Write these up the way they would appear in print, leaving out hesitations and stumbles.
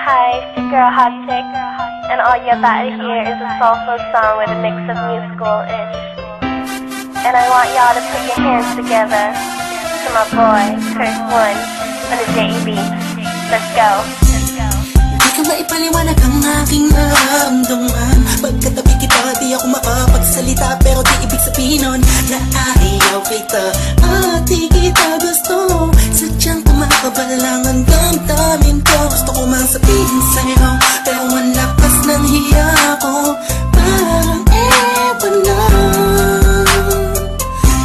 Hi, it's your girl Hot Chick, and all you're about to hear is a soulful song with a mix of musical-ish. And I want y'all to put your hands together to my boy, Kurt One, on the JB. Let's go. Di ka maipaliwanag ang aking naramdaman. Pagkatabi kita, di ako makapagsalita, pero di ibig sabihin nun na ayaw kita at di kita gusto. Sadyang kumakabal lang ang damdamin ko. Gusto ko mang sabihin sa'yo, pero ang lakas ng hiya ko. Parang ewan na.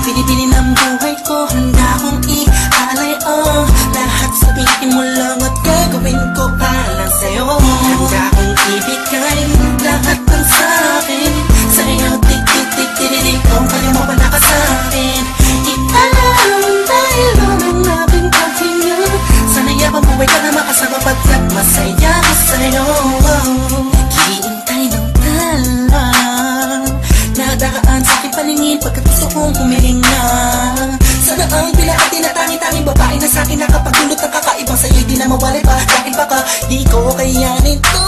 Pinipili ng buhay ko, handa kong ialay ang lahat. Sabihin mo lang at gagawin ko para lang sa'yo. Handa kong ibigay lahat ng sa'kin sa'yo. Tik-tik-tik-tik-tik, kung kaya mo pala ka sa'kin. Ipaalam dahil ang aking paghinga. Sana'y abang buhay ka na makasama pagkat masaya ko sa'yo. Naghihintay ng talang nadakaan sa aking paningin pagkat gusto kong humiling na. Sana ang pila at tinatangi-tanging babae na sa'kin nakapagdulot ng kakaibang sa'yo'y di na mawali pa. Dahil baka di ko kayanin to.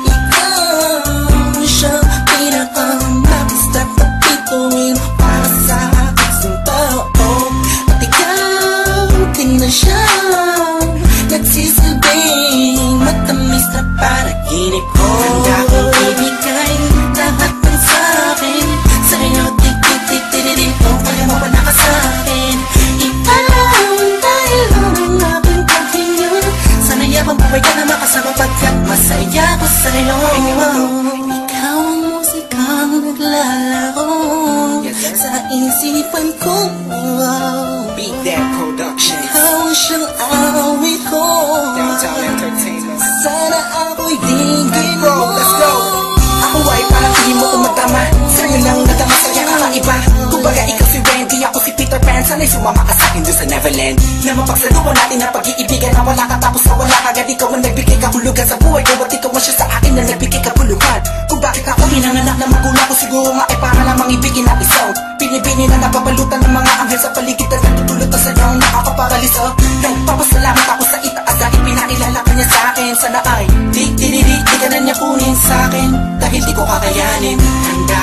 Ikaw siyang pinakamagis na tapituin para sa aking sintao. At ikaw din na siyang nagsisilbing matamis na panaginip ko. Handa kong ibigay lahat ng sa'kin sa'yo. Tik-tik-tik-tik-tik, kung kaya mo pa na ka sa'kin. Ipaalam dahil ang aking paghinga. Sana'y abang buhay ka na makasama pagkat masaya ko sa'yo. Ikaw ang musikang naglalaro sa isipan ko. Beat That Productions. Ikaw siyang awit ko. Downtown Entertainment. Sana ako'y dinggin Bro, mo. let's go. Ako ay parang hindi mo umatama. Sa'yo lang nadama sa'yo kakaiba. Kumbaga ikaw si Wendy, ako si Peter Pan. Sana'y sumama ka sa'kin doon sa Neverland. Na mapagsaluhan natin ang pag-iibigan na wala ka tapos na wala kagad. Ikaw ang nagbigay kahulugan sa buhay ko at ikaw ang siya sa akin na nagbigay kabuluhan. Kung bakit ako pinanganak na magulang ko, siguro nga ay para lamang ibigin na isaw. Pinibini na napapalutan ng mga anghel sa paligid na natutulot na sadyang nakakaparaliso. Nagpapasalamat ako sa itaas dahil pinakilala ka niya sa'kin. Sana ay di ka na niya kunin sa'kin dahil di ko kakayanin. Handa